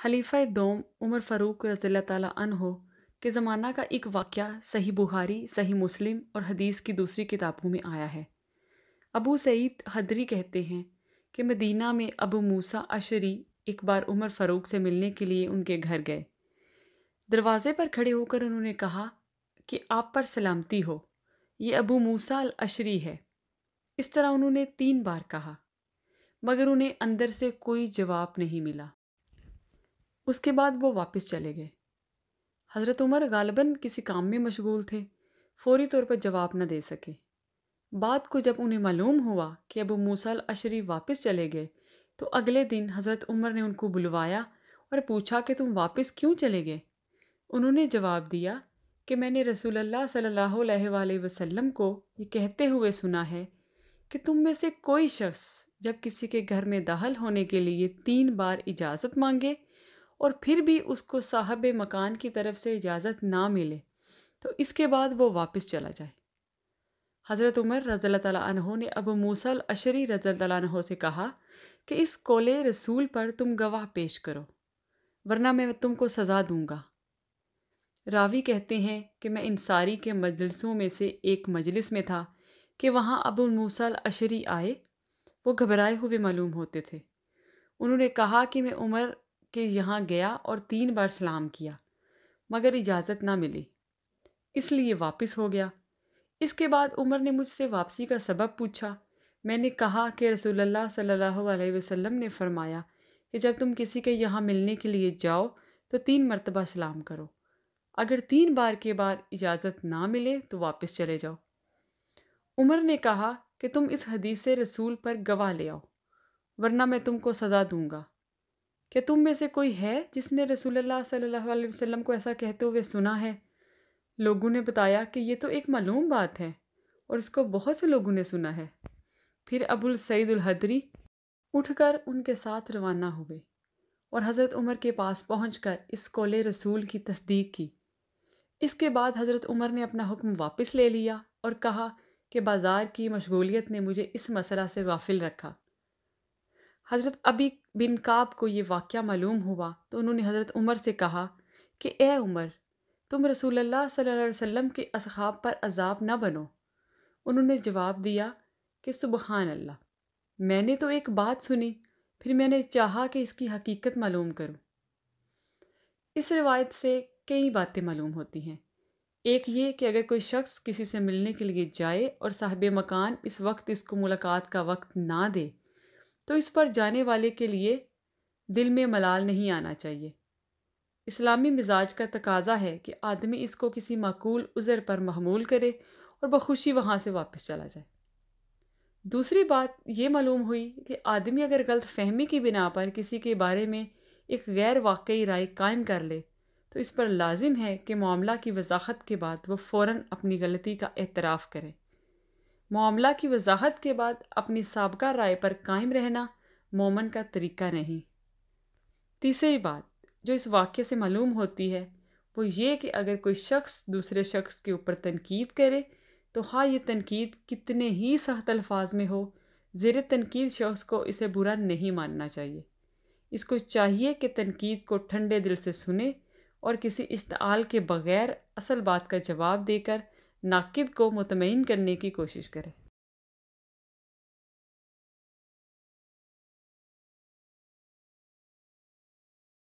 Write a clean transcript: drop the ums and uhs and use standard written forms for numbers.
खलीफा दोम उमर फ़ारूक रज़ी अल्लाह ताला अन्हो के ज़माना का एक वाक़या सही बुखारी, सही मुस्लिम और हदीस की दूसरी किताबों में आया है। अबू सईद हदरी कहते हैं कि मदीना में अबू मूसा अशरी एक बार उमर फ़ारूक से मिलने के लिए उनके घर गए। दरवाज़े पर खड़े होकर उन्होंने कहा कि आप पर सलामती हो, ये अबू मूसा अल अशरी है। इस तरह उन्होंने 3 बार कहा, मगर उन्हें अंदर से कोई जवाब नहीं मिला। उसके बाद वो वापस चले गए। हज़रत उमर गालिबन किसी काम में मशगूल थे, फौरी तौर पर जवाब न दे सके। बात को जब उन्हें मालूम हुआ कि अबू मूसा अल अशरी वापस चले गए, तो अगले दिन हज़रत उमर ने उनको बुलवाया और पूछा कि तुम वापस क्यों चले गए। उन्होंने जवाब दिया कि मैंने रसूलुल्लाह सल्लल्लाहु अलैहि वसल्लम को ये कहते हुए सुना है कि तुम में से कोई शख्स जब किसी के घर में दाखिल होने के लिए 3 बार इजाज़त मांगे और फिर भी उसको साहब मकान की तरफ से इजाज़त ना मिले, तो इसके बाद वो वापस चला जाए। हज़रत उमर रज़ियल्लाहु ताला अन्हो ने अबू मूसा अल अशरी रज़ियल्लाहु ताला अन्हो से कहा कि इस कौले रसूल पर तुम गवाह पेश करो, वरना मैं तुमको सज़ा दूंगा। रावी कहते हैं कि मैं इंसारी के मजलिसों में से एक मजलिस में था कि वहाँ अबू मूसा अल अशरी आए। वो घबराए हुए मालूम होते थे। उन्होंने कहा कि मैं उमर के यहाँ गया और 3 बार सलाम किया, मगर इजाज़त ना मिली, इसलिए वापस हो गया। इसके बाद उमर ने मुझसे वापसी का सबब पूछा। मैंने कहा कि रसूलुल्लाह सल्लल्लाहु अलैहि वसल्लम ने फरमाया कि जब तुम किसी के यहाँ मिलने के लिए जाओ तो 3 मरतबा सलाम करो। अगर 3 बार के बाद इजाज़त ना मिले तो वापस चले जाओ। उमर ने कहा कि तुम इस हदीस से रसूल पर गवाह ले आओ, वरना मैं तुमको सज़ा दूंगा। क्या तुम में से कोई है जिसने रसूलुल्लाह सल्लल्लाहु अलैहि वसल्लम को ऐसा कहते हुए सुना है? लोगों ने बताया कि ये तो एक मालूम बात है और इसको बहुत से लोगों ने सुना है। फिर अबुल सईद उल हदरी उठकर उनके साथ रवाना हुए और हज़रत उमर के पास पहुंचकर इस कौले रसूल की तस्दीक की। इसके बाद हज़रत उमर ने अपना हुक्म वापस ले लिया और कहा कि बाज़ार की मशगूलियत ने मुझे इस मसला से गाफिल रखा। हज़रत अबी बिन काब को ये वाक़या मालूम हुआ तो उन्होंने हज़रत उमर से कहा कि ए उमर, तुम रसूलुल्लाह सल्लल्लाहु अलैहि वसल्लम के असहाब पर अज़ाब न बनो। उन्होंने जवाब दिया कि सुबहान अल्लाह, मैंने तो एक बात सुनी, फिर मैंने चाहा कि इसकी हकीकत मालूम करूं। इस रिवायत से कई बातें मालूम होती हैं। एक ये कि अगर कोई शख्स किसी से मिलने के लिए जाए और साहिब मकान इस वक्त इसको मुलाकात का वक्त ना दे, तो इस पर जाने वाले के लिए दिल में मलाल नहीं आना चाहिए। इस्लामी मिजाज का तकाजा है कि आदमी इसको किसी माकूल उज़र पर महमूल करे और बखुशी वहाँ से वापस चला जाए। दूसरी बात ये मालूम हुई कि आदमी अगर गलत फहमी की बिना पर किसी के बारे में एक गैर वाकई राय कायम कर ले, तो इस पर लाजिम है कि मामला की वजाहत के बाद वह फ़ौरन अपनी गलती का एतराफ़ करे। मामला की वजाहत के बाद अपनी साबका राय पर कायम रहना मोमन का तरीका नहीं। तीसरी बात जो इस वाक़ये से मालूम होती है वो ये कि अगर कोई शख्स दूसरे शख्स के ऊपर तनकीद करे, तो हाँ ये तनकीद कितने ही सख्त अल्फाज में हो, ज़ेर तनकीद शख्स को इसे बुरा नहीं मानना चाहिए। इसको चाहिए कि तनकीद को ठंडे दिल से सुने और किसी इश्तिआल के बग़ैर असल बात का जवाब देकर नाकिद को मुतमईन करने की कोशिश करे।